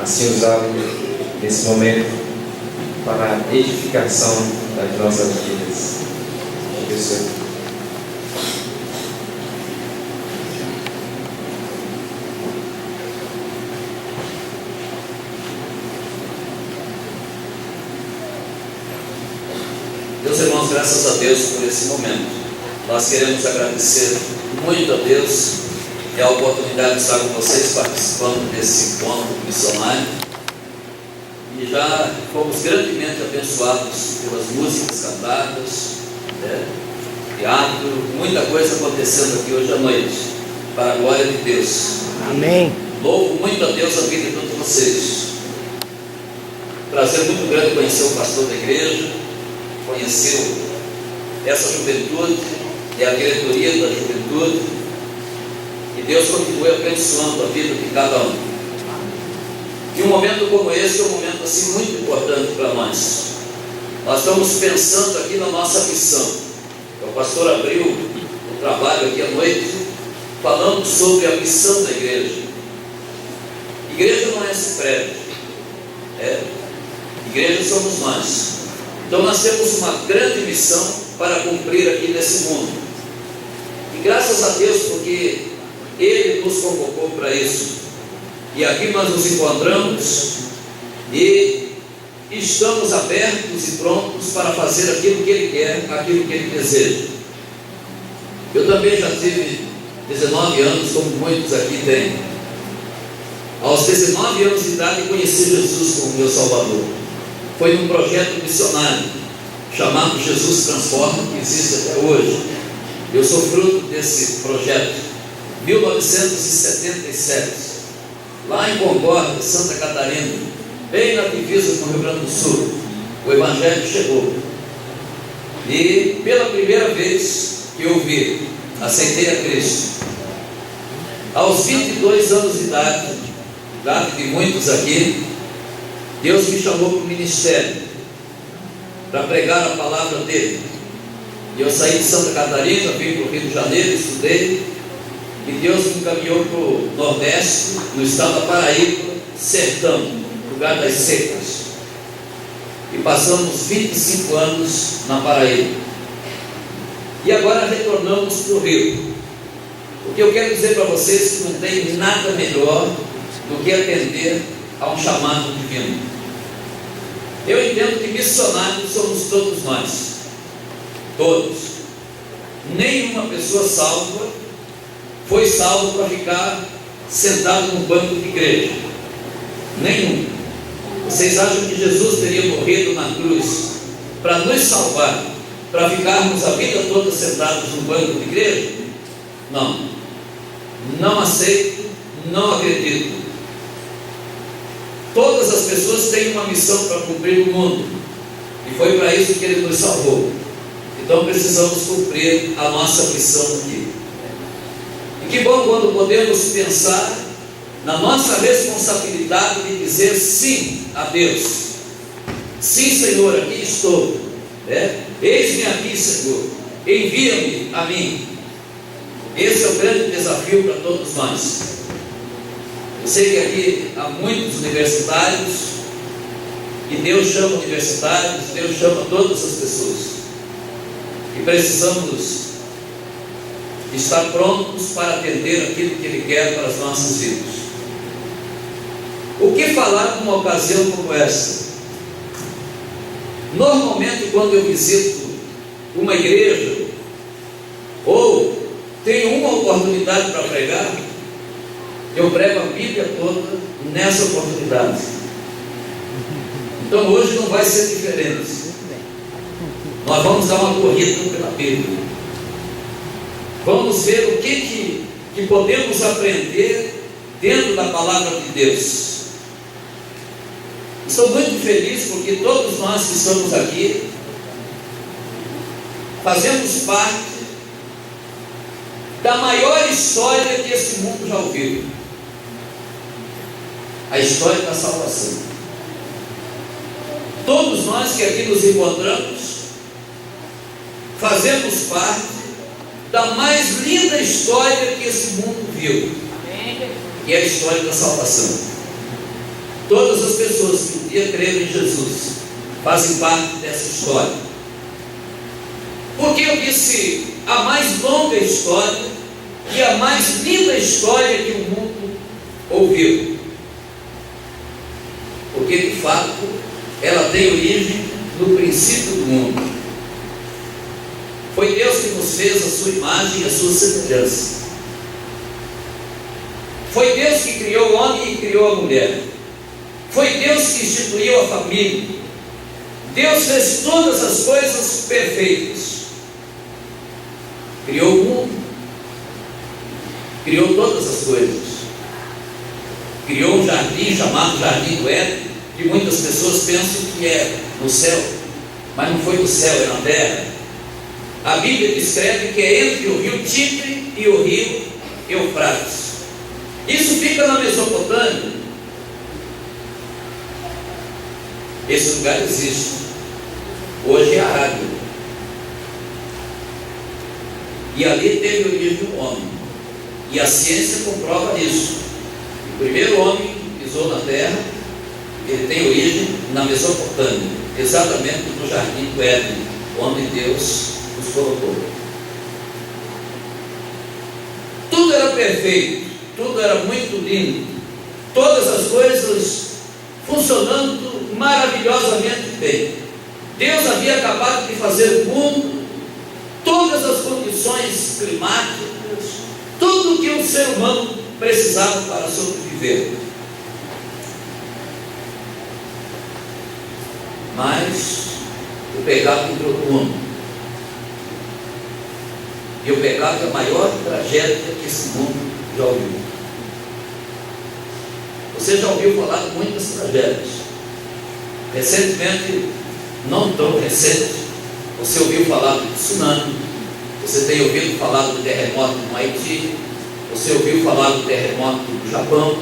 assim usá-lo nesse momento para a edificação das nossas vidas. Abençoe. Meus irmãos, graças a Deus por esse momento. Nós queremos agradecer muito a Deus e a oportunidade de estar com vocês participando desse encontro missionário. E já fomos grandemente abençoados pelas músicas cantadas, teatro, muita coisa acontecendo aqui hoje à noite, para a glória de Deus. Amém. Louvo muito a Deus a vida de todos vocês. Prazer muito grande conhecer o pastor da igreja, conhecer essa juventude e a diretoria da juventude, e Deus continue abençoando a vida de cada um. E um momento como esse é um momento assim muito importante para nós. Nós estamos pensando aqui na nossa missão. O pastor abriu o trabalho aqui à noite falando sobre a missão da igreja. Igreja não é esse prédio, igreja somos nós. Então nós temos uma grande missão para cumprir aqui nesse mundo. E graças a Deus, porque Ele nos convocou para isso. E aqui nós nos encontramos e estamos abertos e prontos para fazer aquilo que Ele quer, aquilo que Ele deseja. Eu também já tive 19 anos, como muitos aqui têm. Aos 19 anos de idade conheci Jesus como meu Salvador. Foi num projeto missionário chamado Jesus Transforma, que existe até hoje. Eu sou fruto desse projeto. 1977, lá em Concórdia, Santa Catarina, bem na divisa com o Rio Grande do Sul, o Evangelho chegou. E pela primeira vez que eu vi, aceitei a Cristo. Aos 22 anos de idade de muitos aqui, Deus me chamou para o ministério, para pregar a palavra dele. E eu saí de Santa Catarina, vim para o Rio de Janeiro, estudei, e Deus me encaminhou para o Nordeste, no estado da Paraíba, sertão, lugar das secas. E passamos 25 anos na Paraíba. E agora retornamos para o Rio. O que eu quero dizer para vocês é que não tem nada melhor do que atender a um chamado divino. Eu entendo que missionários somos todos nós. Todos. Nenhuma pessoa salva foi salvo para ficar sentado num banco de igreja. Nenhum. Vocês acham que Jesus teria morrido na cruz para nos salvar, para ficarmos a vida toda sentados num banco de igreja? Não. Não aceito, não acredito. Todas as pessoas têm uma missão para cumprir no mundo, e foi para isso que Ele nos salvou. Então precisamos cumprir a nossa missão aqui. E que bom quando podemos pensar na nossa responsabilidade de dizer sim a Deus. Sim, Senhor, aqui estou. Eis-me aqui, Senhor. Envia-me a mim. Esse é o grande desafio para todos nós. Eu sei que aqui há muitos universitários, e Deus chama universitários, Deus chama todas as pessoas. E precisamos estar prontos para atender aquilo que Ele quer para as nossas vidas. O que falar numa ocasião como essa? Normalmente, quando eu visito uma igreja, ou tenho uma oportunidade para pregar, eu prego a Bíblia toda nessa oportunidade. Então hoje não vai ser diferente. Nós vamos dar uma corrida pela Bíblia. Vamos ver o que podemos aprender dentro da palavra de Deus. Estou muito feliz porque todos nós que estamos aqui fazemos parte da maior história que esse mundo já ouviu. A história da salvação. Todos nós que aqui nos encontramos fazemos parte da mais linda história que esse mundo viu, que é a história da salvação. Todas as pessoas que um dia creram em Jesus fazem parte dessa história. Porque eu disse a mais longa história e a mais linda história que o mundo ouviu. Porque de fato ela tem origem no princípio do mundo. Foi Deus que nos fez a sua imagem e a sua semelhança. Foi Deus que criou o homem e criou a mulher. Foi Deus que instituiu a família. Deus fez todas as coisas perfeitas. Criou o mundo. Criou todas as coisas. Criou um jardim chamado Jardim do Éden, que muitas pessoas pensam que é no céu, mas não foi no céu, é na terra. A Bíblia descreve que é entre o rio Tigre e o rio Eufrates. Isso fica na Mesopotâmia. Esse lugar existe. Hoje é a Arábia. E ali teve origem o homem. E a ciência comprova isso. O primeiro homem que pisou na terra, ele tem origem na Mesopotâmia, exatamente no Jardim do Éden, onde Deus os colocou. Tudo era perfeito, tudo era muito lindo, todas as coisas funcionando maravilhosamente bem. Deus havia acabado de fazer o mundo, todas as condições climáticas, tudo o que um ser humano precisava para sobreviver. Mas o pecado entrou no mundo. E o pecado é a maior tragédia que esse mundo já ouviu. Você já ouviu falar de muitas tragédias. Recentemente, não tão recente, você ouviu falar do tsunami, você tem ouvido falar do terremoto no Haiti, você ouviu falar do terremoto do Japão.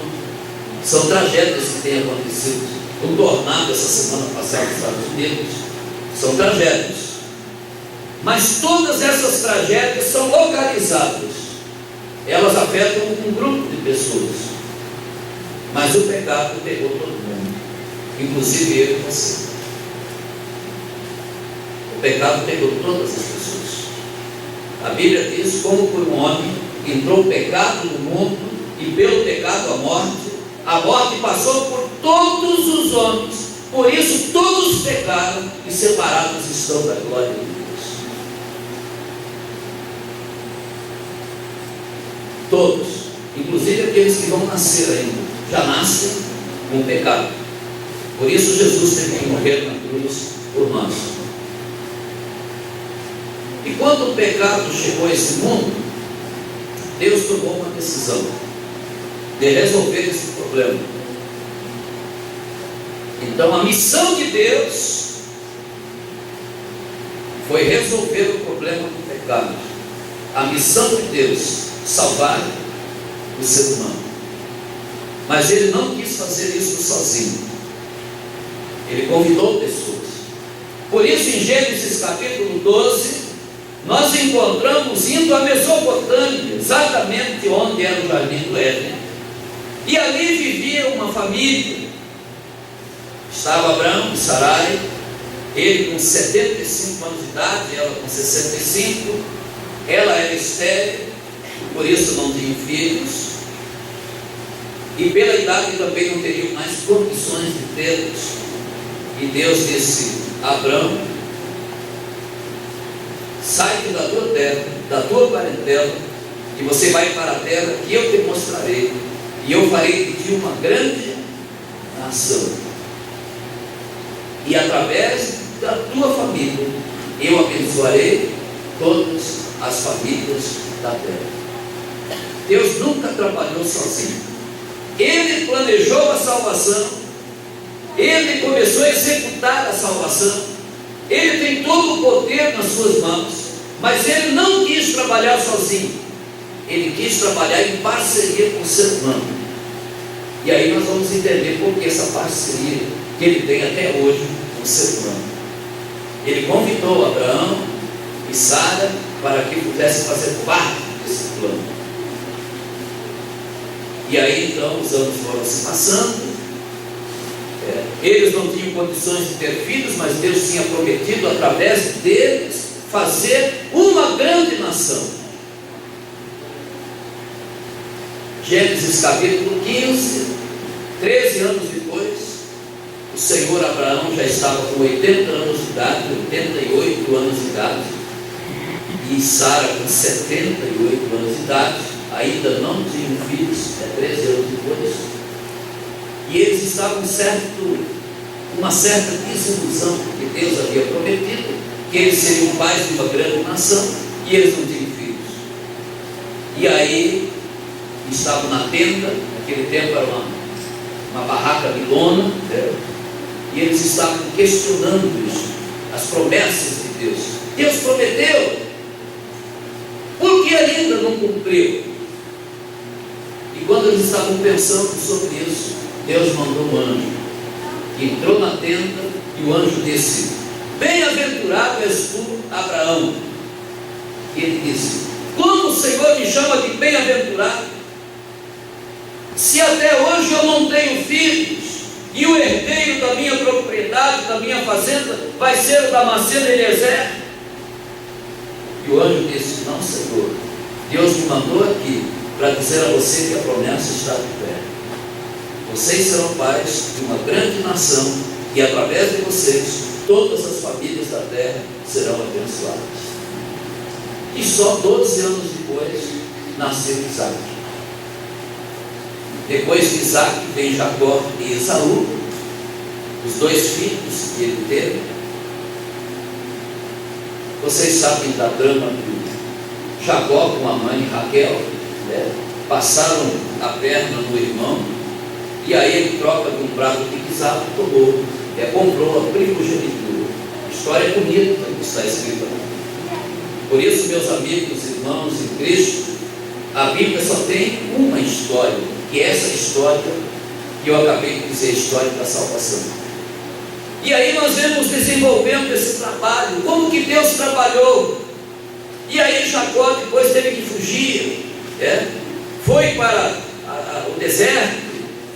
São tragédias que têm acontecido. Um tornado essa semana passada nos Estados Unidos. São tragédias. Mas todas essas tragédias são localizadas. Elas afetam um grupo de pessoas. Mas o pecado pegou todo mundo, inclusive eu e você. O pecado pegou todas as pessoas. A Bíblia diz: como por um homem entrou o pecado no mundo, e pelo pecado a morte passou por todos os homens. Por isso todos pecaram e separados estão da glória de Deus. Todos, inclusive aqueles que vão nascer ainda, já nascem com pecado. Por isso Jesus teve que morrer na cruz por nós. E quando o pecado chegou a esse mundo, Deus tomou uma decisão de resolver esse problema. Então a missão de Deus foi resolver o problema do pecado. A missão de Deus, salvar o ser humano. Mas Ele não quis fazer isso sozinho. Ele convidou pessoas. Por isso em Gênesis capítulo 12, nós encontramos indo a Mesopotâmia, exatamente onde era o Jardim do Éden. E ali vivia uma família. Estava Abraão e Sarai, ele com 75 anos de idade, ela com 65. Ela era estéril, por isso não tinha filhos. E pela idade também não teriam mais condições de tê-los. E Deus disse: Abraão, sai da tua terra, da tua parentela, e você vai para a terra que eu te mostrarei, e eu farei de ti uma grande nação. E através da tua família eu abençoarei todas as famílias da terra. Deus nunca trabalhou sozinho. Ele planejou a salvação, Ele começou a executar a salvação, Ele tem todo o poder nas suas mãos, mas Ele não quis trabalhar sozinho. Ele quis trabalhar em parceria com o ser humano. E aí nós vamos entender por que essa parceria que Ele tem até hoje com o ser humano. Ele convidou Abraão e Sara para que pudessem fazer parte desse plano. E aí então os anos foram se passando, Eles não tinham condições de ter filhos, mas Deus tinha prometido através deles fazer uma grande nação. Gênesis capítulo 15, 13 anos depois, o Senhor Abraão já estava com 80 anos de idade, 88 anos de idade, e Sara com 78 anos de idade, ainda não tinham filhos, 13 anos depois, e eles estavam uma certa desilusão, porque Deus havia prometido que eles seriam pais de uma grande nação, e eles não tinham filhos. E aí estavam na tenda, naquele tempo era uma barraca de lona, né? E eles estavam questionando isso, as promessas de Deus. Deus prometeu, por que ainda não cumpriu? E quando eles estavam pensando sobre isso, Deus mandou um anjo, que entrou na tenda, e o anjo disse: bem-aventurado és tu, Abraão. E ele disse: como o Senhor me chama de bem-aventurado, se até hoje eu não tenho filhos, e o herdeiro da minha propriedade, da minha fazenda, vai ser o Damasceno Eliezer? E o anjo disse: não, Senhor, Deus me mandou aqui para dizer a você que a promessa está de pé. Vocês serão pais de uma grande nação, e através de vocês todas as famílias da terra serão abençoadas. E só 12 anos depois nasceu Isaac. Depois de Isaac vem Jacó e Esaú, os dois filhos que ele teve. Vocês sabem da trama de Jacó com a mãe Raquel, né? Passaram a perna no irmão, e aí ele troca de um prato de guisado, comprou a primogenitura. História bonita que está escrita lá. Por isso, meus amigos, irmãos em Cristo, a Bíblia só tem uma história, que é essa história que eu acabei de dizer, a história da salvação. E aí nós vemos desenvolvendo esse trabalho, como que Deus trabalhou. E aí Jacó depois teve que fugir, foi para o deserto,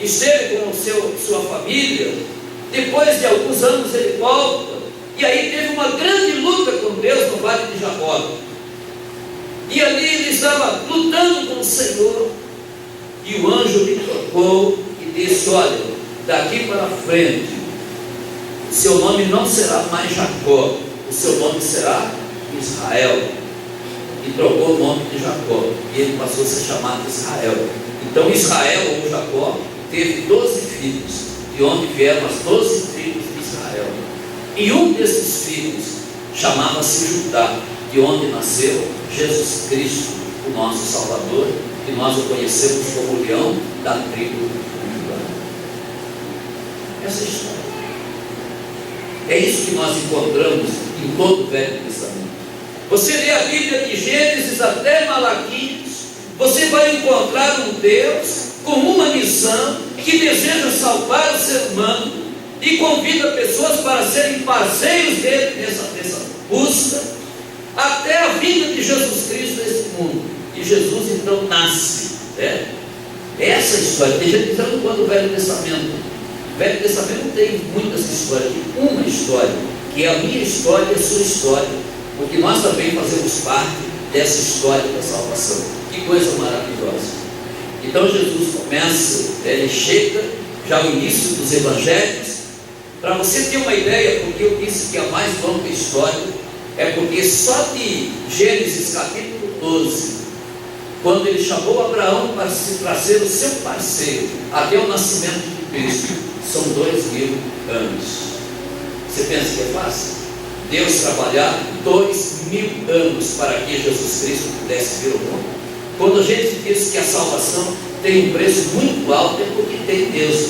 esteve com sua família. Depois de alguns anos ele volta, e aí teve uma grande luta com Deus no Vale de Jacó. E ali ele estava lutando com o Senhor, e o anjo lhe tocou e disse: olha, daqui para frente, o seu nome não será mais Jacó, o seu nome será Israel. E trocou o nome de Jacó, e ele passou a ser chamado Israel. Então Israel, ou Jacó, teve 12 filhos, de onde vieram as 12 tribos de Israel. E um desses filhos chamava-se Judá, de onde nasceu Jesus Cristo, o nosso Salvador, que nós o conhecemos como o leão da tribo de Judá. Essa é a história. É isso que nós encontramos em todo o Velho Testamento. Você lê a Bíblia de Gênesis até Malaquias, você vai encontrar um Deus com uma missão, que deseja salvar o ser humano e convida pessoas para serem parceiros dele nessa busca, até a vinda de Jesus Cristo nesse mundo. E Jesus então nasce. Essa história. Tem gente dizendo quando o Velho Testamento. O Velho Testamento não tem muitas histórias, tem uma história, que é a minha história e a sua história, porque nós também fazemos parte dessa história da salvação. Que coisa maravilhosa. Então Jesus começa, ele chega já ao início dos evangelhos. Para você ter uma ideia, porque eu disse que a mais longa história é porque só de Gênesis capítulo 12, quando ele chamou Abraão para ser o seu parceiro, até o nascimento de Cristo, são 2000 anos. Você pensa que é fácil? Deus trabalhar 2000 anos para que Jesus Cristo pudesse vir ao mundo. Quando a gente diz que a salvação tem um preço muito alto, é porque tem Deus,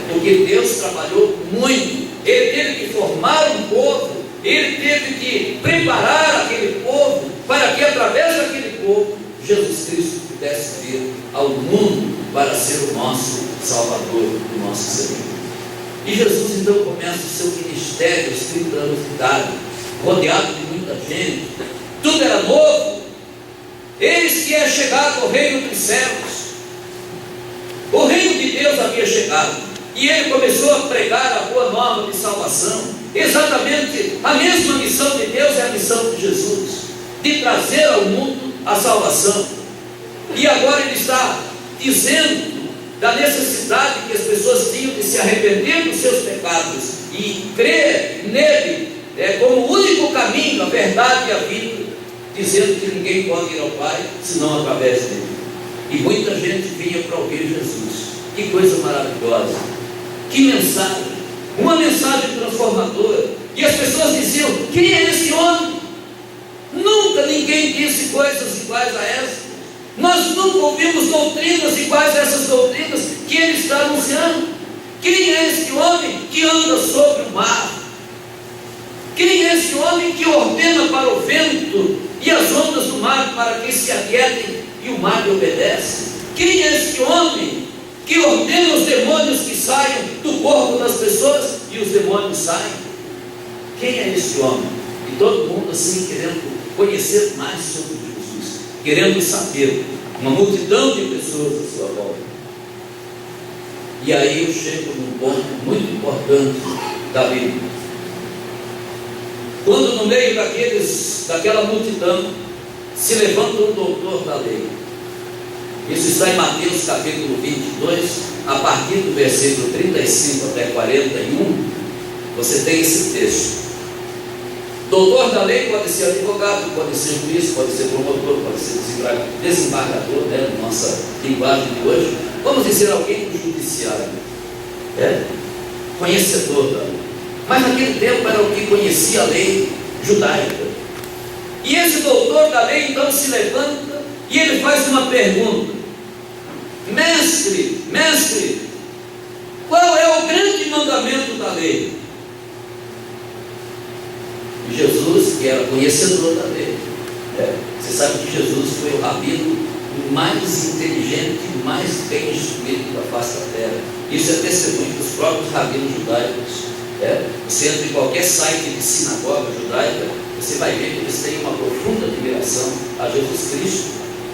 porque Deus trabalhou muito. Ele teve que formar um povo, ele teve que preparar aquele povo, para que através daquele povo Jesus Cristo pudesse vir ao mundo para ser o nosso Salvador, o nosso Senhor. E Jesus então começa o seu ministério aos 30 anos de idade, rodeado de muita gente, tudo era novo. Eis que é chegado o reino dos céus. O reino de Deus havia chegado. e ele começou a pregar a boa nova de salvação. Exatamente a mesma missão de Deus é a missão de Jesus, de trazer ao mundo a salvação. E agora ele está dizendo da necessidade que as pessoas tinham de se arrepender dos seus pecados e crer nele como o único caminho, a verdade e a vida, dizendo que ninguém pode ir ao Pai senão através dele. E muita gente vinha para ouvir Jesus. Que coisa maravilhosa, que mensagem, uma mensagem transformadora. E as pessoas diziam: quem é esse homem? Nunca ninguém disse coisas iguais a essas. Nós nunca ouvimos doutrinas iguais a essas doutrinas que ele está anunciando. Quem é esse homem que anda sobre o mar? Quem é esse homem que ordena para o vento e as ondas do mar para que se aquietem e o mar lhe obedece? Quem é esse homem que ordena os demônios que saiam do corpo das pessoas e os demônios saem? Quem é esse homem? E todo mundo assim querendo conhecer mais sobre Jesus, querendo saber, uma multidão de pessoas à sua volta. E aí eu chego num ponto muito importante da Bíblia. Quando no meio daquela multidão se levanta um doutor da lei. Isso está em Mateus capítulo 22, a partir do versículo 35 até 41, você tem esse texto. Doutor da lei pode ser advogado, pode ser juiz, pode ser promotor, pode ser desembargador, né, na nossa linguagem de hoje. Vamos dizer alguém do judiciário, conhecedor da lei. Mas naquele tempo era o que conhecia a lei judaica. E esse doutor da lei então se levanta e ele faz uma pergunta: mestre, qual é o grande mandamento da lei? E Jesus, que era conhecedor da lei, você sabe que Jesus foi o rabino mais inteligente, mais bem instruído da face da terra. Isso é testemunho dos próprios rabinos judaicos. Você entra em qualquer site de sinagoga judaica, você vai ver que eles têm uma profunda admiração a Jesus Cristo.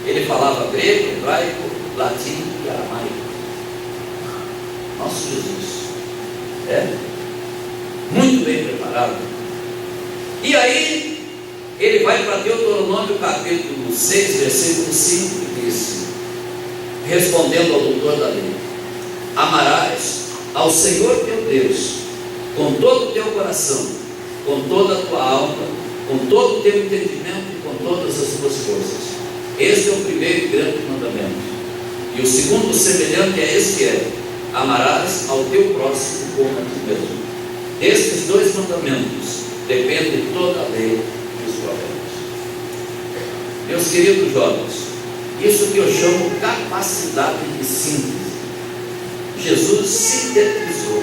Ele falava grego, hebraico, latim e aramaico. Nosso Jesus muito bem preparado. E aí ele vai para Deuteronômio capítulo 6, versículo 5, e diz, respondendo ao doutor da lei: amarás ao Senhor teu Deus com todo o teu coração, com toda a tua alma, com todo o teu entendimento e com todas as tuas forças. Esse é o primeiro e grande mandamento. E o segundo semelhante a esse amarás ao teu próximo como a ti mesmo. Destes dois mandamentos depende toda a lei e os profetas. Meus queridos jovens, isso que eu chamo capacidade de síntese. Jesus sintetizou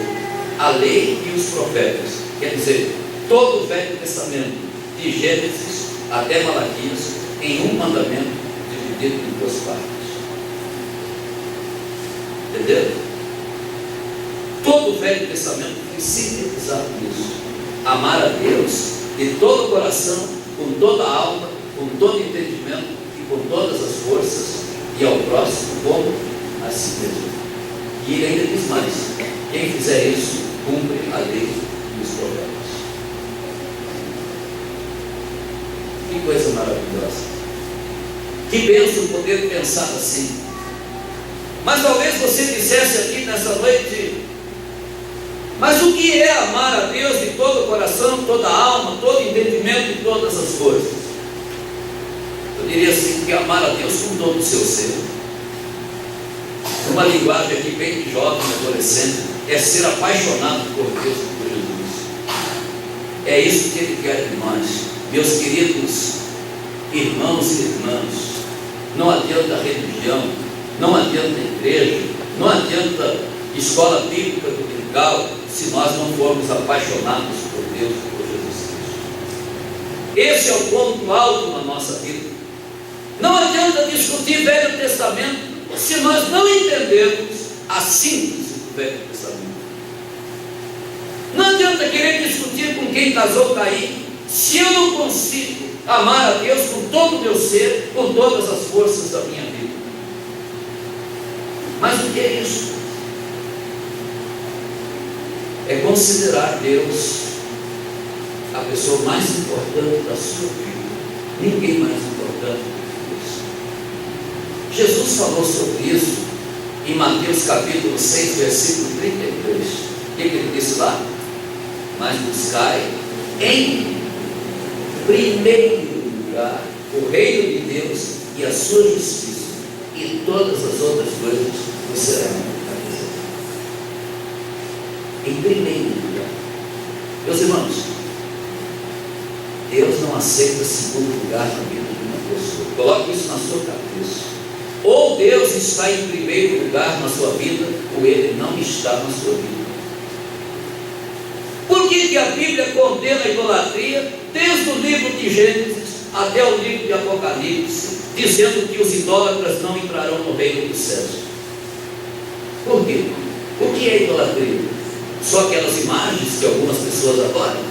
a lei e os profetas, quer dizer, todo o Velho Testamento, de Gênesis até Malaquias, em um mandamento dividido em duas partes. Entendeu? Todo o Velho Testamento foi sintetizado nisso: amar a Deus de todo o coração, com toda a alma, com todo o entendimento e com todas as forças, e ao próximo como a si mesmo. E ele ainda diz mais: quem fizer isso cumpre a lei e os profetas. Que coisa maravilhosa, que bênção poder pensar assim. Mas talvez você dissesse aqui nessa noite: mas o que é amar a Deus de todo o coração, toda a alma, todo o entendimento e todas as forças? Eu diria assim, que amar a Deus com todo o seu ser. Uma linguagem aqui bem de jovem, adolescente, é ser apaixonado por Deus e por Jesus. É isso que Ele quer de nós. Meus queridos irmãos e irmãs, não adianta religião, não adianta igreja, não adianta escola bíblica dominical, se nós não formos apaixonados por Deus e por Jesus Cristo. Esse é o ponto alto na nossa vida. Não adianta discutir Velho Testamento se nós não entendermos a síntese do Velho Testamento. Não adianta querer discutir com quem casou Caim, se eu não consigo amar a Deus com todo o meu ser, com todas as forças da minha vida. Mas o que é isso? é considerar Deus a pessoa mais importante da sua vida. Ninguém mais importante do que Deus. Jesus falou sobre isso em Mateus capítulo 6, versículo 33. O que ele disse lá? Mas buscai em primeiro lugar o reino de Deus e a sua justiça, e todas as outras coisas vos serão acrescentadas. Em primeiro lugar. Meus irmãos, Deus não aceita segundo lugar na vida de uma pessoa. Coloque isso na sua cabeça. Ou Deus está em primeiro lugar na sua vida, ou Ele não está na sua vida. Por que a Bíblia condena a idolatria desde o livro de Gênesis até o livro de Apocalipse, dizendo que os idólatras não entrarão no reino dos céus? Por quê? O que é idolatria? Só aquelas imagens que algumas pessoas adoram?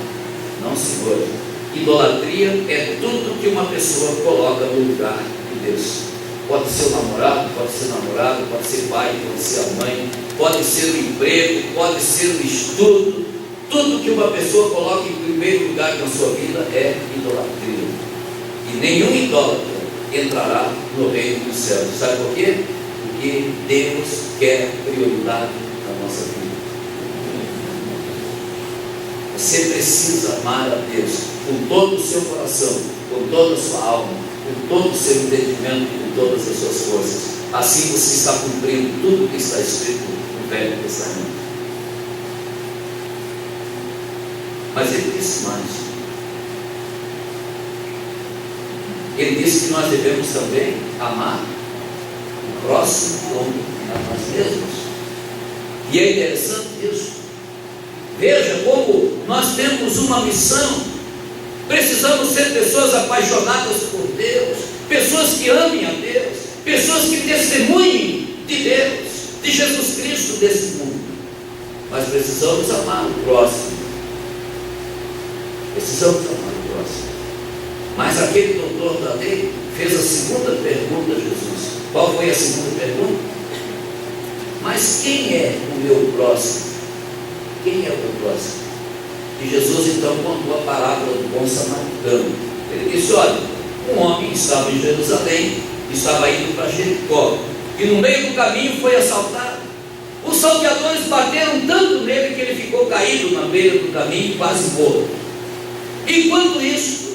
Não, senhor. Idolatria é tudo que uma pessoa coloca no lugar de Deus. Pode ser o namorado, pode ser namorado, pode ser pai, pode ser a mãe, pode ser o emprego, pode ser o estudo. Tudo que uma pessoa coloca em primeiro lugar na sua vida é idolatria. E nenhum idólatra entrará no reino dos céus. Sabe por quê? Porque Deus quer prioridade na nossa vida. Você precisa amar a Deus com todo o seu coração, com toda a sua alma, com todo o seu entendimento, com todas as suas forças. Assim você está cumprindo tudo o que está escrito no Velho Testamento. Mas ele disse mais. Ele disse que nós devemos também amar o próximo como a nós mesmos. E é interessante isso. Veja como nós temos uma missão. Precisamos ser pessoas apaixonadas por Deus, pessoas que amem a Deus, pessoas que testemunhem de Deus, de Jesus Cristo desse mundo. Mas precisamos amar o próximo. Precisamos amar o próximo. Mas aquele doutor da lei fez a segunda pergunta a Jesus. Qual foi a segunda pergunta? Mas quem é o meu próximo? Quem é o meu próximo? E Jesus então contou a parábola do bom samaritano. Ele disse: olha, um homem estava em Jerusalém, estava indo para Jericó, e no meio do caminho foi assaltado. Os salteadores bateram tanto nele que ele ficou caído na beira do caminho, quase morto. Enquanto isso,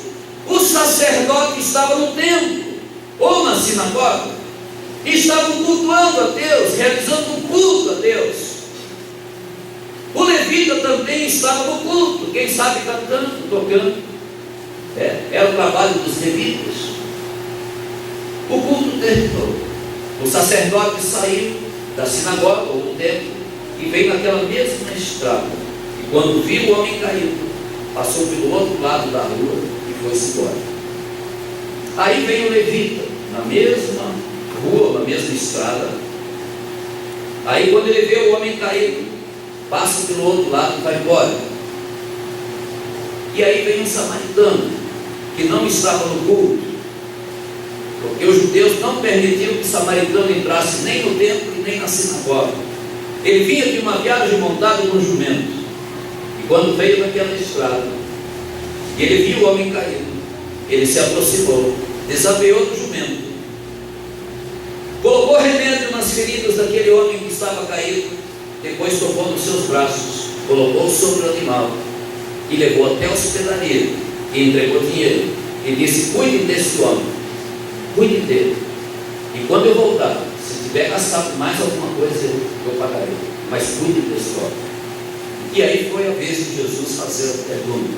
o sacerdote estava no templo, ou na sinagoga, e estavam cultuando a Deus, realizando um culto a Deus. O levita também estava no culto, quem sabe cantando, tocando. Era o trabalho dos levitas. O culto terminou. O sacerdote saiu da sinagoga ou do templo e veio naquela mesma estrada. E quando viu o homem caído, passou pelo outro lado da rua e foi-se embora. Aí veio o levita, na mesma rua, na mesma estrada. Aí quando ele vê o homem caído, passa pelo outro lado e vai embora. E aí vem um samaritano, que não estava no culto, porque os judeus não permitiam que o samaritano entrasse nem no templo e nem na sinagoga. Ele vinha de uma viagem montado num jumento. E quando veio naquela estrada, ele viu o homem caído, ele se aproximou, desapeou do jumento, colocou remédio nas feridas daquele homem que estava caído, depois tomou nos seus braços, colocou sobre o animal e levou até a hospedaria e entregou dinheiro e disse: cuide desse homem, cuide dele, e quando eu voltar, se tiver gastado mais alguma coisa, eu pagarei, mas cuide desse homem. E aí foi a vez de Jesus fazer a pergunta: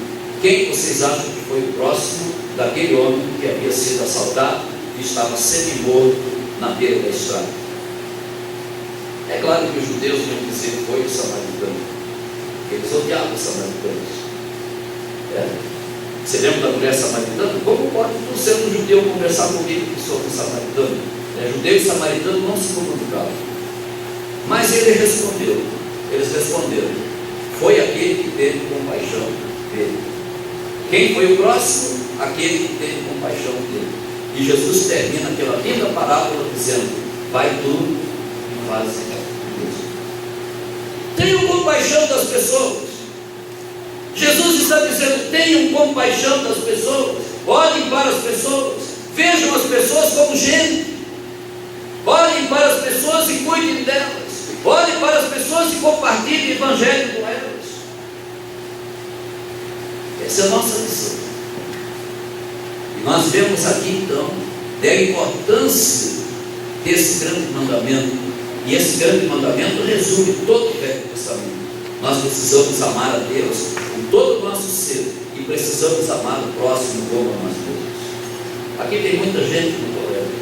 quem vocês acham que foi o próximo daquele homem que havia sido assaltado e estava semi-morto na beira da estrada? É claro que os judeus iam dizer que foi o samaritano. Eles odiavam os samaritanos. Você lembra da mulher samaritana? Como pode tu, sendo um judeu, conversar comigo que sou um samaritano? Judeu e samaritano não se comunicavam. Mas eles responderam: foi aquele que teve compaixão dele. Quem foi o próximo? Aquele que teve compaixão dele. E Jesus termina aquela linda parábola dizendo: vai tu e faz isso. Tenham compaixão das pessoas. Jesus está dizendo: tenham compaixão das pessoas, olhem para as pessoas, vejam as pessoas como gente, olhem para as pessoas e cuidem delas, olhem para as pessoas e compartilhem o Evangelho com elas. Essa é a nossa missão. E nós vemos aqui então a importância desse grande mandamento. E esse grande mandamento resume todo o Velho Testamento. Nós precisamos amar a Deus com todo o nosso ser e precisamos amar o próximo como a nós mesmos. Aqui tem muita gente no colégio,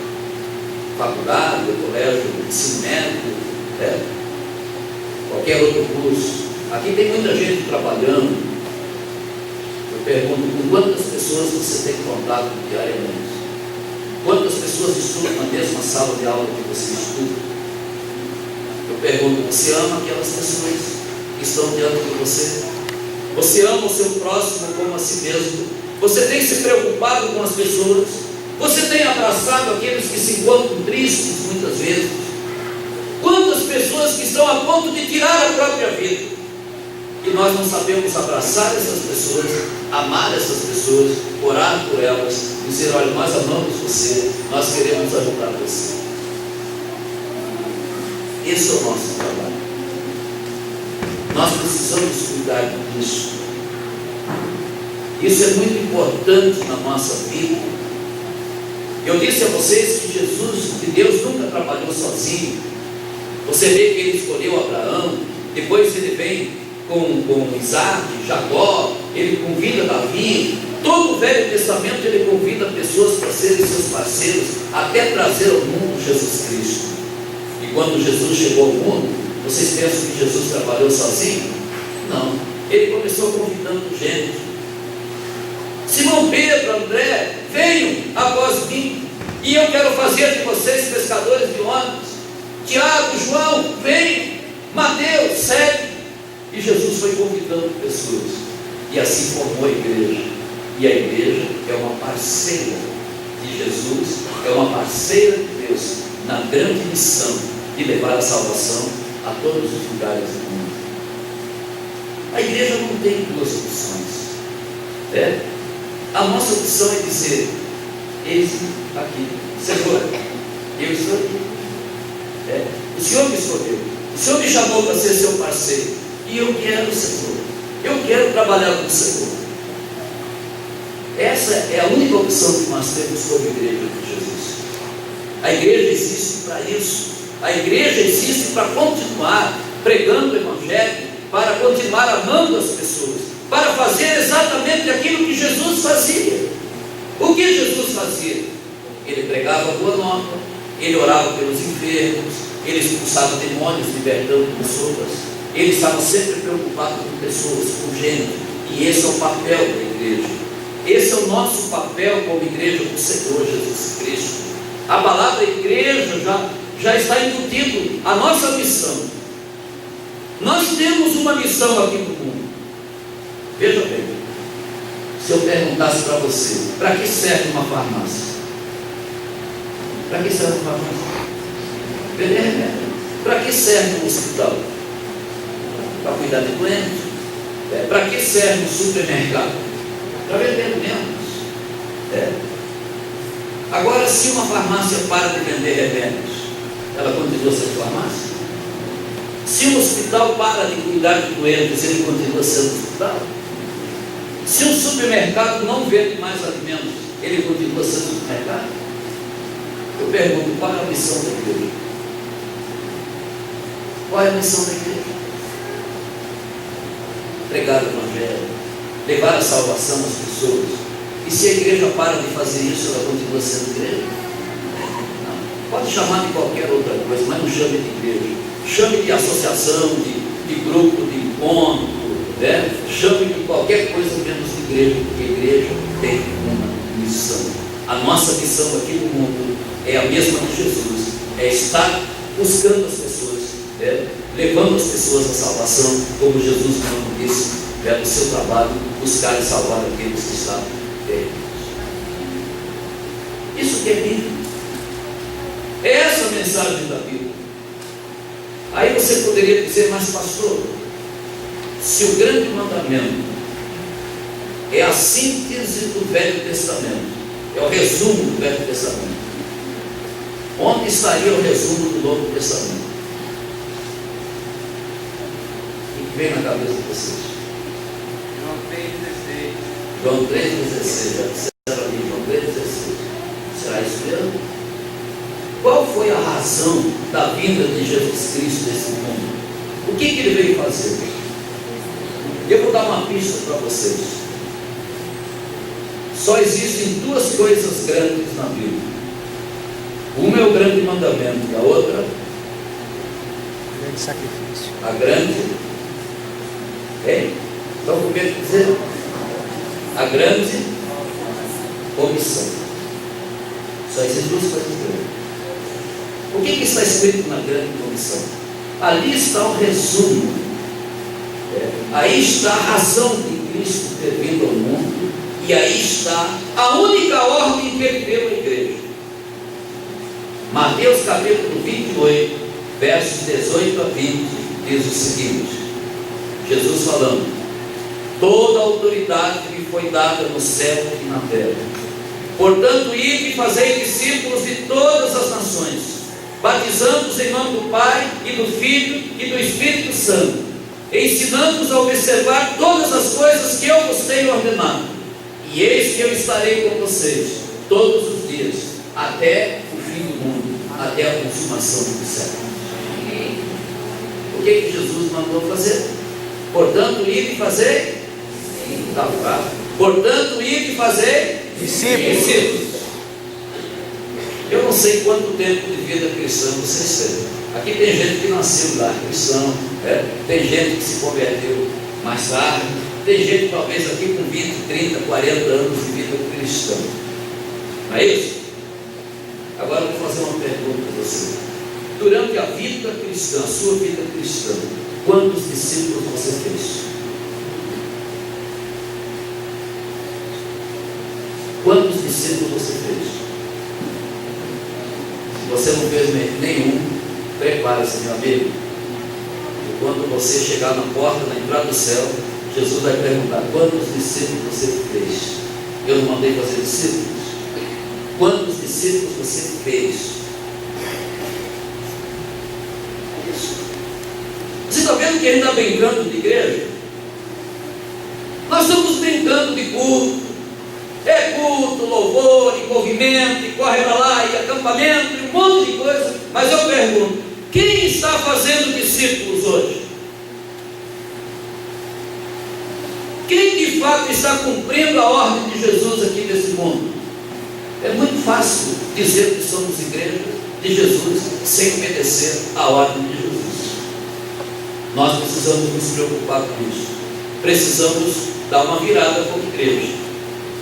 faculdade, colégio, ensino médio, qualquer outro curso. Aqui tem muita gente trabalhando. Eu pergunto: com quantas pessoas você tem contato diariamente? Quantas pessoas estudam na mesma sala de aula que você estuda? Eu pergunto: você ama aquelas pessoas que estão diante de você? Você ama o seu próximo como a si mesmo? Você tem se preocupado com as pessoas? Você tem abraçado aqueles que se encontram tristes muitas vezes? Quantas pessoas que estão a ponto de tirar a própria vida, e nós não sabemos abraçar essas pessoas, amar essas pessoas, orar por elas, dizer: olha, nós amamos você, nós queremos ajudar você. Esse é o nosso trabalho. Nós precisamos cuidar disso. Isso é muito importante na nossa vida. Eu disse a vocês que Jesus, que Deus nunca trabalhou sozinho. Você vê que Ele escolheu Abraão, depois Ele vem com Isaac, Jacó, Ele convida Davi. Todo o Velho Testamento Ele convida pessoas para serem seus parceiros, até trazer ao mundo Jesus Cristo. E quando Jesus chegou ao mundo, vocês pensam que Jesus trabalhou sozinho? Não, Ele começou convidando gente. Simão Pedro, André, venham após mim, e eu quero fazer de vocês pescadores de homens. Tiago, João, venham. Mateus, segue. E Jesus foi convidando pessoas, e assim formou a igreja. E a igreja é uma parceira de Jesus, é uma parceira de Deus na grande missão de levar a salvação a todos os lugares do mundo. A igreja não tem duas opções. A nossa opção é dizer: eis-me aqui, Senhor, eu estou aqui. O Senhor me escolheu, o Senhor me chamou para ser seu parceiro, e eu quero, Senhor, eu quero trabalhar com o Senhor. Essa é a única opção que nós temos como igreja de Jesus. A igreja existe para isso. A igreja existe para continuar pregando o Evangelho, para continuar amando as pessoas, para fazer exatamente aquilo que Jesus fazia. O que Jesus fazia? Ele pregava a boa nova, ele orava pelos enfermos, ele expulsava demônios, libertando pessoas. Ele estava sempre preocupado com pessoas, com gente. E esse é o papel da igreja. Esse é o nosso papel como igreja do Senhor Jesus Cristo. A palavra igreja já está embutido a nossa missão. Nós temos uma missão aqui no mundo. Veja bem, se eu perguntasse para você: para que serve uma farmácia? Para que serve uma farmácia? Vender remédio. Para que serve um hospital? Para cuidar de doentes. Para que serve um supermercado? Para vender alimentos. Agora, se uma farmácia para de vender remédios, ela continua sendo farmácia? Se um hospital para de cuidar de doentes, ele continua sendo hospital? Se um supermercado não vende mais alimentos, ele continua sendo supermercado? Eu pergunto: qual é a missão da igreja? Qual é a missão da igreja? Pregar o Evangelho, levar a salvação às pessoas. E se a igreja para de fazer isso, ela continua sendo igreja? Não. Pode chamar de qualquer outra coisa, mas não chame de igreja. Chame de associação, de grupo, de encontro, chame de qualquer coisa menos de igreja, porque a igreja tem uma missão. A nossa missão aqui no mundo é a mesma de Jesus, é estar buscando as pessoas, levando as pessoas à salvação, como Jesus mesmo disse, no seu trabalho, buscar e salvar aqueles que estavam perdidos. Isso que é Bíblia. É essa a mensagem da Bíblia. Aí você poderia dizer: mas pastor, se o grande mandamento é a síntese do Velho Testamento, é o resumo do Velho Testamento. Onde estaria o resumo do Novo Testamento? O que vem na cabeça de vocês? João 3,16. João 3,16, já disseram ali, João 3,16. Será isso mesmo? Qual foi a razão da vinda de Jesus Cristo nesse mundo? O que ele veio fazer? Eu vou dar uma pista para vocês. Só existem duas coisas grandes na Bíblia. Uma é o grande mandamento e a outra, Grande sacrifício. a grande, então o que eu quero dizer? A grande comissão. Só existem duas coisas grandes. O que está escrito na grande comissão? Ali está o resumo. Aí está a razão de Cristo ter vindo ao mundo, e aí está a única ordem que ele deu à igreja. Mateus capítulo 28, versos 18 a 20, diz o seguinte: Jesus falando: toda a autoridade me foi dada no céu e na terra. Portanto, ide e fazei discípulos de todas as nações, batizando-os em nome do Pai e do Filho e do Espírito Santo, ensinando-os a observar todas as coisas que eu vos tenho ordenado. E eis que eu estarei com vocês todos os dias, até o fim do mundo, até a consumação do século. O que Jesus mandou fazer? Portanto, ide e fazer. Está fraco. Portanto, ide e fazer discípulos. Eu não sei quanto tempo de vida cristã vocês têm. Aqui tem gente que nasceu lá cristão, tem gente que se converteu mais tarde, tem gente talvez aqui com 20, 30, 40 anos de vida cristã. Não é isso? Agora eu vou fazer uma pergunta para você. Durante a vida cristã, a sua vida cristã, quantos discípulos você fez? Quantos discípulos você fez? Se você não fez nenhum, prepare-se, meu amigo. E quando você chegar na porta, na entrada do céu, Jesus vai perguntar: quantos discípulos você fez? Eu não mandei fazer discípulos? Quantos discípulos você fez? Isso. Você está vendo que ele está brincando de igreja? Nós estamos brincando de culto. É culto, louvor, envolvimento, e corre para lá, e acampamento, e um monte de coisa. Mas eu pergunto: quem está fazendo discípulos hoje? Quem de fato está cumprindo a ordem de Jesus aqui nesse mundo? É muito fácil dizer que somos igreja de Jesus sem obedecer a ordem de Jesus. Nós precisamos nos preocupar com isso. Precisamos dar uma virada como igreja.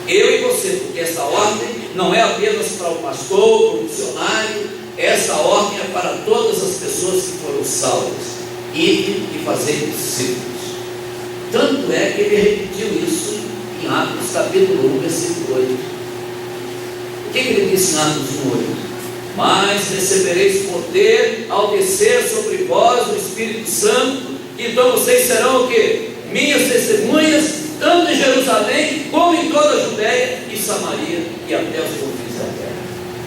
Eu e você, porque essa ordem não é apenas para o pastor, para o missionário, essa ordem é para todas as pessoas que foram salvas. Ide e fazer discípulos. Tanto é que ele repetiu isso em Atos capítulo 1, versículo 8. O que ele disse em Atos 1, 8? Mas recebereis poder ao descer sobre vós o Espírito Santo, então vocês serão o quê? Minhas testemunhas, tanto em Jerusalém, como em toda a Judéia e Samaria, e até os confins da terra.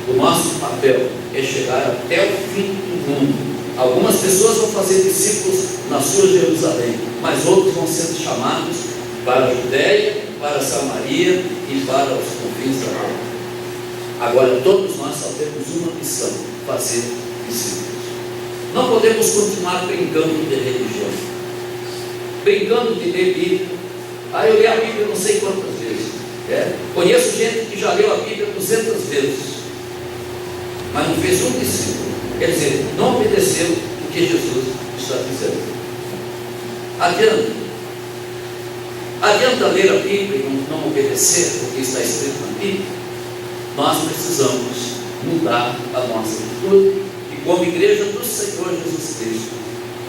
O nosso papel é chegar até o fim do mundo. Algumas pessoas vão fazer discípulos na sua Jerusalém, mas outros vão ser chamados para a Judéia, para a Samaria e para os confins da terra. Agora, todos nós só temos uma missão: fazer discípulos. Não podemos continuar brincando de religião, brincando de ler Bíblia. Eu li a Bíblia não sei quantas vezes. Conheço gente que já leu a Bíblia 200 vezes, mas não fez um discípulo. Quer dizer, não obedeceu o que Jesus está dizendo. Adianta ler a Bíblia e não obedecer o que está escrito na Bíblia? Nós precisamos mudar a nossa atitude, e como igreja do Senhor Jesus Cristo,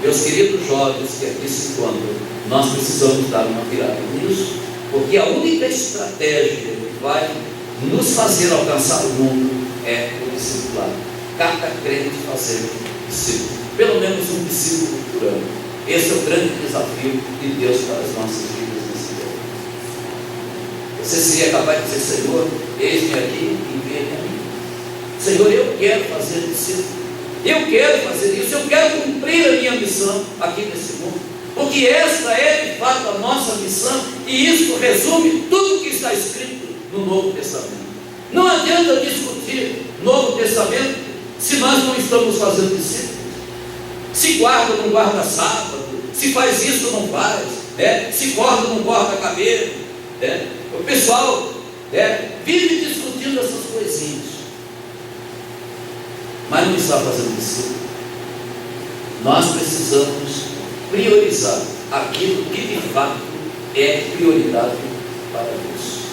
meus queridos jovens que aqui se encontram, nós precisamos dar uma virada nisso, porque a única estratégia que vai nos fazer alcançar o mundo é o discipulado. Cada crente fazer discípulo, pelo menos um discípulo por ano. Esse é o grande desafio de Deus para as nossas vidas nesse tempo. Você seria capaz de dizer: Senhor, eis-me aqui, envia-me a mim. Senhor, eu quero fazer discípulo, eu quero fazer isso, eu quero cumprir a minha missão aqui nesse mundo, porque esta é de fato a nossa missão, e isso resume tudo que está escrito no Novo Testamento. Não adianta discutir Novo Testamento se nós não estamos fazendo discípulos. Se guarda ou não guarda sábado, se faz isso ou não faz, se corta ou não corta cabelo. O pessoal vive discutindo essas coisinhas, mas não está fazendo discípulo. Nós precisamos priorizar aquilo que de fato é prioridade para Deus.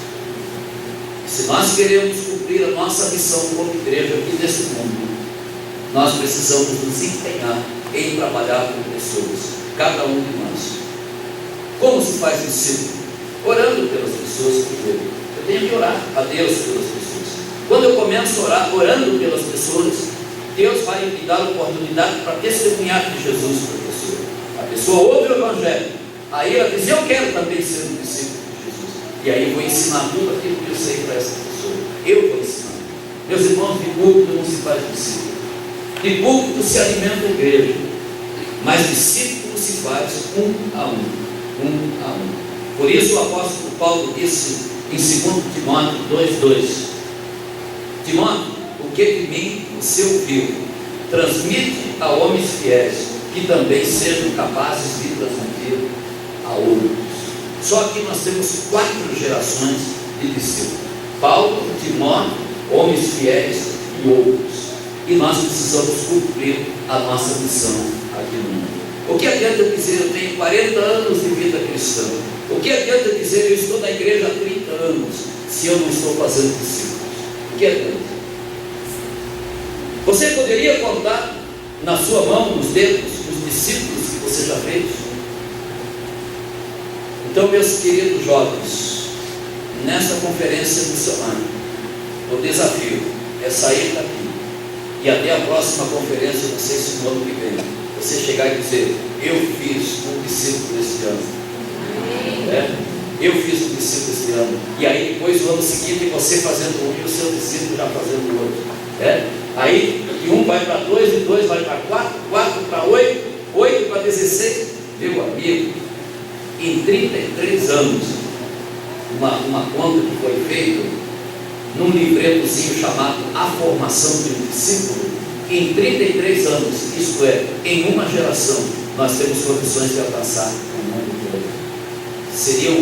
Se nós queremos cumprir a nossa missão como igreja aqui nesse mundo, nós precisamos nos empenhar em trabalhar com pessoas, cada um de nós. Como se faz discípulo? Orando pelas pessoas primeiro. Eu tenho que orar a Deus pelas pessoas. Quando eu começo a orar, orando pelas pessoas, Deus vai me dar a oportunidade para testemunhar de Jesus para a pessoa. A pessoa ouve o Evangelho, aí ela diz: eu quero também ser um discípulo de Jesus. E aí eu vou ensinar tudo aquilo que eu sei para essa pessoa. Eu vou ensinar. Meus irmãos, de púlpito não se faz discípulo. De púlpito se alimenta a igreja, mas discípulo se faz um a um. Por isso o apóstolo Paulo disse em 2 Timóteo 2,2: Timóteo, o que de mim você ouviu, transmite a homens fiéis, que também sejam capazes de transmitir a outros. Só que nós temos 4 gerações de discípulos: Paulo, Timóteo, homens fiéis e outros. E nós precisamos cumprir a nossa missão aqui no mundo. O que adianta dizer eu tenho 40 anos de vida cristã? O que adianta dizer eu estou na igreja há 30 anos, se eu não estou fazendo discípulos? O que adianta? Você poderia contar na sua mão, nos dedos, os discípulos que você já fez? Então, meus queridos jovens, nesta conferência missionária, o desafio é sair daqui e até a próxima conferência, não sei se no ano que vem, você chegar e dizer: eu fiz um discípulo este ano. Eu fiz um discípulo este ano. E aí depois, no ano seguinte, você fazendo um e o seu discípulo já fazendo o outro. Aí, e um vai para 2, e 2 vai para 4, 4 para 8, 8 para 16. Meu amigo, em 33 anos, uma conta que foi feita num livretozinho chamado A Formação de um Discípulo, em 33 anos, isto é, em uma geração, nós temos condições de alcançar o mundo todo. Seriam,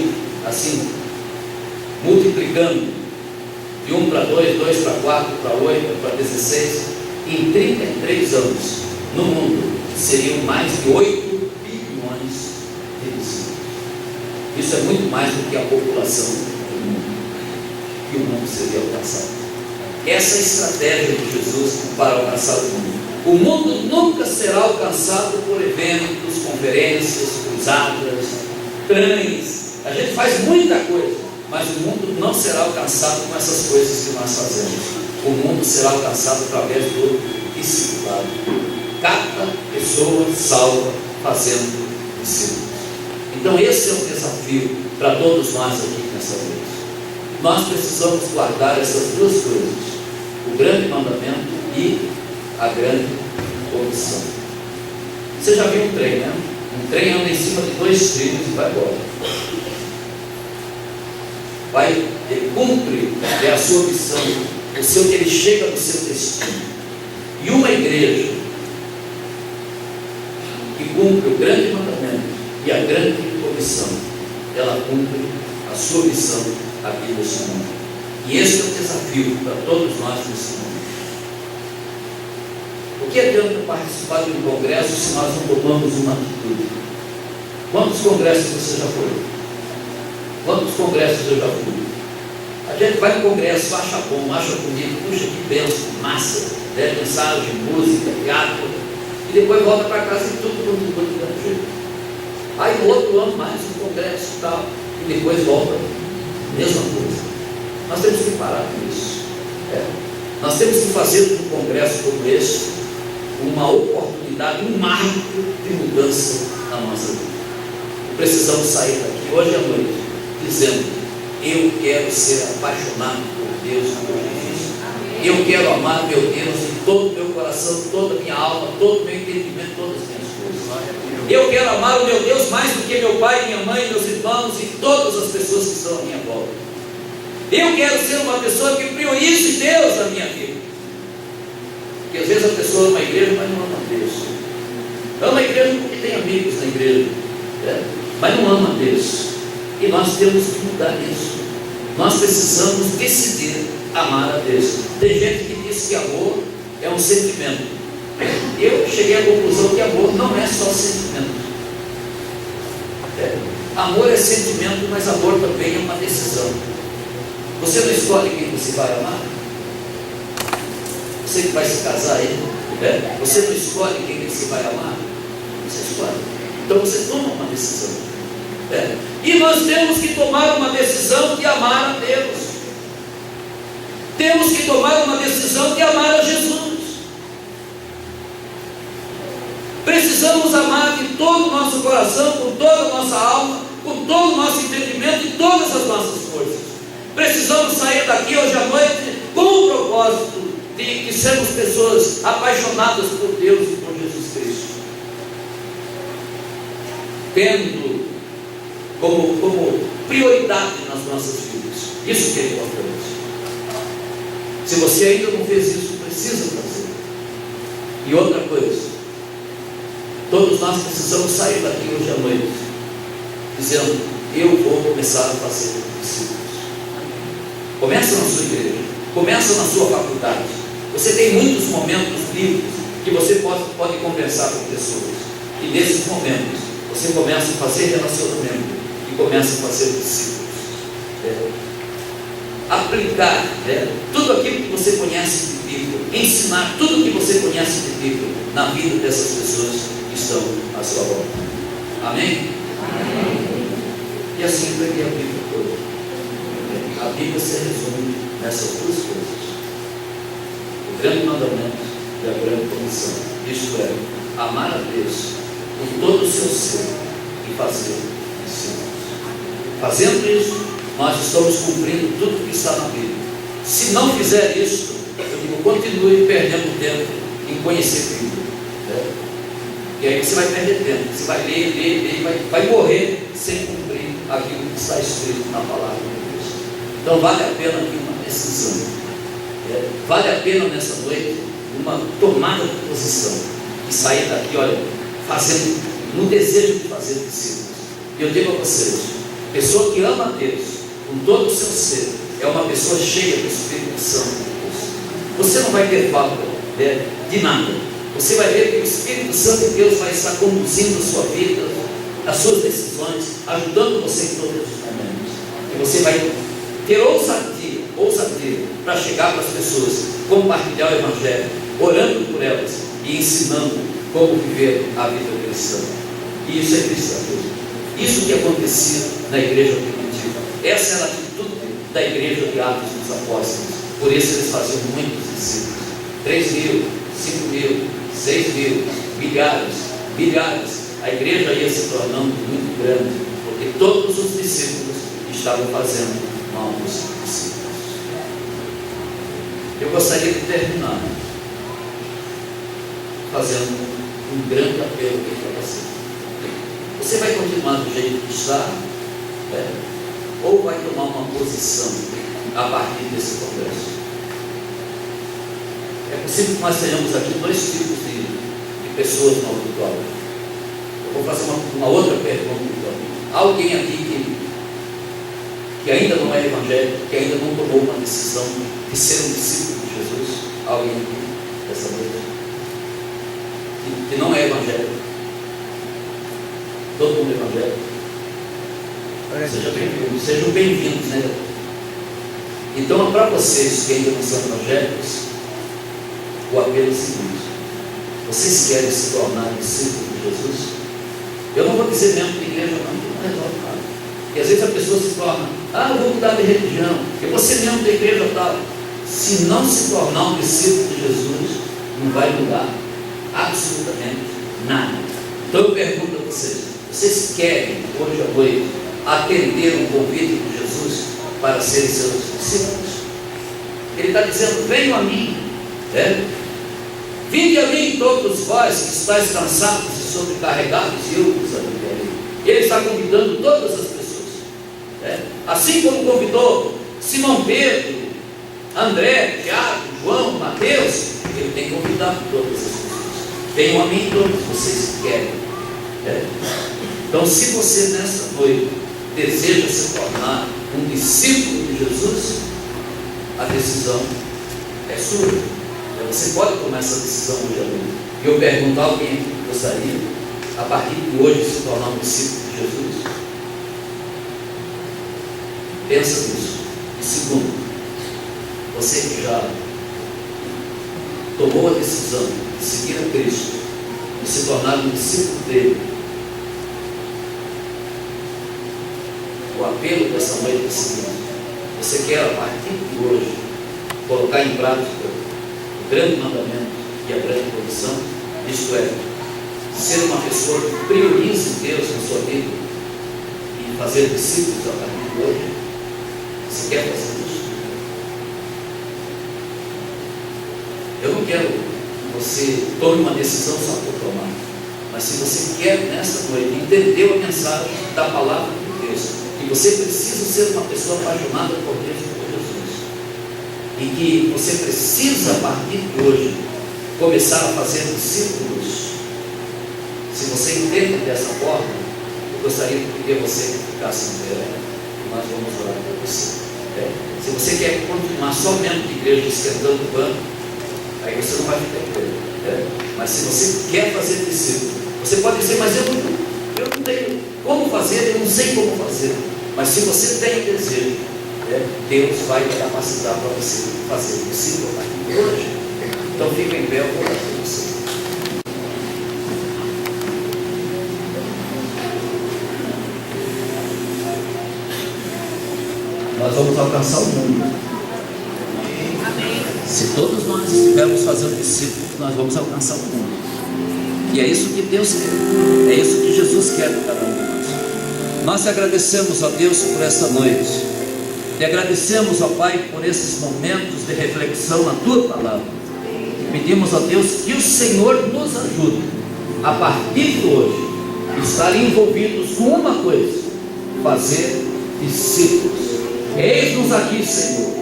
assim, multiplicando de 1 para 2, 2 para 4, para 8, para 16, em 33 anos, no mundo, seriam mais de 8 bilhões de discípulos. Isso é muito mais do que a população do mundo, que o mundo seria alcançado. Essa é a estratégia de Jesus para alcançar o mundo. O mundo nunca será alcançado por eventos, conferências, cruzadas, trens. A gente faz muita coisa, mas o mundo não será alcançado com essas coisas que nós fazemos. O mundo será alcançado através do discipulado. Cada pessoa salva fazendo discípulos. Então esse é um desafio para todos nós aqui nessa vez. Nós precisamos guardar essas duas coisas: o grande mandamento e a grande comissão. Você já viu um trem, né? Um trem anda em cima de 2 trilhos e vai embora. Ele cumpre a sua missão, ele chega no seu destino. E uma igreja que cumpre o grande mandamento e a grande comissão, ela cumpre a sua missão aqui nesse mundo. E esse é o desafio para todos nós nesse mundo. O que adianta participar de um congresso se nós não tomamos uma atitude? Quantos congressos você já foi? Quantos congressos eu já fui? A gente vai no congresso, acha bom, acha bonito, puxa que benção, massa, mensagem, música, teatro, e depois volta para casa e tudo continua do mesmo jeito. Aí no outro ano mais um congresso e tal, e depois volta, mesma coisa. Nós temos que parar com isso. Nós temos que fazer de um congresso como esse uma oportunidade, um marco de mudança na nossa vida. Precisamos sair daqui hoje à noite dizendo: Eu quero ser apaixonado por Deus na justiça. Eu quero amar meu Deus de todo o meu coração, toda a minha alma, todo o meu entendimento, todas as minhas coisas. Eu quero amar o meu Deus mais do que meu pai, minha mãe, meus irmãos e todas as pessoas que estão à minha volta. Eu quero ser uma pessoa que priorize Deus na minha vida. Porque às vezes a pessoa ama a igreja, mas não ama Deus. Ama a igreja porque tem amigos na igreja, mas não ama Deus. E nós temos que mudar isso. Nós precisamos decidir amar a Deus. Tem gente que diz que amor é um sentimento. Eu cheguei à conclusão que amor não é só sentimento. Amor é sentimento, mas amor também é uma decisão. Você não escolhe quem você vai amar? Você que vai se casar aí, você não escolhe quem você vai amar? Você escolhe. Então você toma uma decisão. E nós temos que tomar uma decisão de amar a Deus. Temos que tomar uma decisão de amar a Jesus. Precisamos amar de todo o nosso coração, com toda a nossa alma, com todo o nosso entendimento e todas as nossas forças. Precisamos sair daqui hoje à noite com o propósito de que sermos pessoas apaixonadas por Deus e por Jesus Cristo, tendo como prioridade nas nossas vidas. Isso que é importante. Se você ainda não fez isso, precisa fazer. E outra coisa, todos nós precisamos sair daqui hoje à noite dizendo: eu vou começar a fazer discípulos. Começa na sua igreja, começa na sua faculdade. Você tem muitos momentos livres que você pode conversar com pessoas, e nesses momentos você começa a fazer relacionamento e começa a fazer discípulos. Aplicar tudo aquilo que você conhece de Bíblia, ensinar tudo o que você conhece de Bíblia na vida dessas pessoas que estão à sua volta. Amém? Amém. E assim eu peguei a Bíblia toda. A Bíblia se resume nessas duas coisas: o grande mandamento e a grande comissão. Isto é, amar a Deus com todo o seu ser e fazer discípulos. Fazendo isso, nós estamos cumprindo tudo que está na Bíblia. Se não fizer isso, eu digo, continue perdendo tempo em conhecer a Bíblia. E aí você vai perder tempo, você vai ler, vai morrer sem cumprir aquilo que está escrito na palavra de Deus. Então vale a pena aqui uma decisão. Vale a pena nessa noite uma tomada de posição e sair daqui, olha, fazendo, no desejo de fazer discípulos. E eu digo a vocês, pessoa que ama a Deus com todo o seu ser é uma pessoa cheia do Espírito Santo de Deus. Você não vai ter falta de nada. Você vai ver que o Espírito Santo de Deus vai estar conduzindo a sua vida, as suas decisões, ajudando você em todos os momentos. E você vai ter ousadia para chegar para as pessoas, compartilhar o Evangelho, orando por elas e ensinando como viver a vida cristã. E isso é cristianismo. Isso que acontecia na igreja primitiva. Essa era a atitude da igreja de Atos dos Apóstolos. Por isso eles faziam muitos discípulos. 3.000, 5.000, 6.000, milhares. A igreja ia se tornando muito grande, porque todos os discípulos estavam fazendo novos discípulos. Eu gostaria de terminar fazendo um grande apelo aqui para você. Você vai continuar do jeito que está, ou vai tomar uma posição a partir desse congresso? É possível que nós tenhamos aqui dois tipos de pessoas no auditório. Eu vou fazer uma outra pergunta então. Alguém aqui que ainda não é evangélico, que ainda não tomou uma decisão de ser um discípulo de Jesus? Alguém aqui dessa noite que não é evangélico? Todo mundo é evangélico? Sejam bem-vindos, né? Então, para vocês que ainda não são evangélicos, o apelo é o seguinte: vocês querem se tornar discípulos de Jesus? Eu não vou dizer membro de igreja, não resolve nada. Porque às vezes a pessoa se torna, eu vou mudar de religião, eu vou ser membro da igreja tal. Se não se tornar um discípulo de Jesus, não vai mudar absolutamente nada. Então eu pergunto a vocês: vocês querem hoje à noite atender um convite de Jesus? para serem seus discípulos. Ele está dizendo: venham a mim, vinde a mim todos vós que estáis cansados e sobrecarregados, e eu vos aliviarei. Ele está convidando todas as pessoas, assim como convidou Simão Pedro, André, Tiago, João, Mateus. Ele tem convidado todas as pessoas: venham a mim todos vocês que querem. Então, se você nessa noite deseja se tornar um discípulo de Jesus, a decisão é sua. Você pode tomar essa decisão hoje à noite. E eu pergunto a alguém que gostaria, a partir de hoje, se tornar um discípulo de Jesus. Pensa nisso. E segundo, você que já tomou a decisão de seguir a Cristo e se tornar um discípulo dele, o apelo dessa noite é o seguinte: você quer, a partir de hoje, colocar em prática o grande mandamento e a grande condição, isto é, ser uma pessoa que priorize Deus na sua vida e fazer discípulos a partir de hoje? Você quer fazer isso? Eu não quero que você tome uma decisão só por tomar, mas se você quer nessa noite entender a mensagem da palavra de Deus, que você precisa ser uma pessoa apaixonada por Deus e por Jesus, e que você precisa, a partir de hoje, começar a fazer discípulos. Se você entende dessa forma, eu gostaria de pedir você que ficasse em pé, e nós vamos orar por você. Se você quer continuar somente de igreja esquentando o banco, aí você não vai ficar em pé. Mas se você quer fazer discípulo, você pode dizer: mas eu não tenho como fazer, eu não sei como fazer. Mas se você tem o desejo, Deus vai te capacitar para você fazer discípulo a partir de hoje. Então fica em pé, eu vou orar por você. Nós vamos alcançar o mundo. Amém. Se todos nós estivermos fazendo discípulos, nós vamos alcançar o mundo. E é isso que Deus quer. É isso que Jesus quer de cada um de nós. Nós te agradecemos, ó Deus, por esta noite. Te agradecemos, ó Pai, por esses momentos de reflexão na Tua Palavra. E pedimos, ó Deus, que o Senhor nos ajude, a partir de hoje, estar envolvidos com uma coisa: fazer discípulos. Eis-nos aqui, Senhor,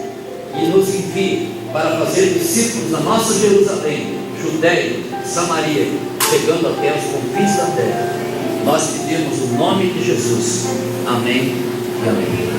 e nos envie para fazer discípulos na nossa Jerusalém, Judéia, Samaria, chegando até os confins da terra. Nós pedimos o nome de Jesus. Amém e amém.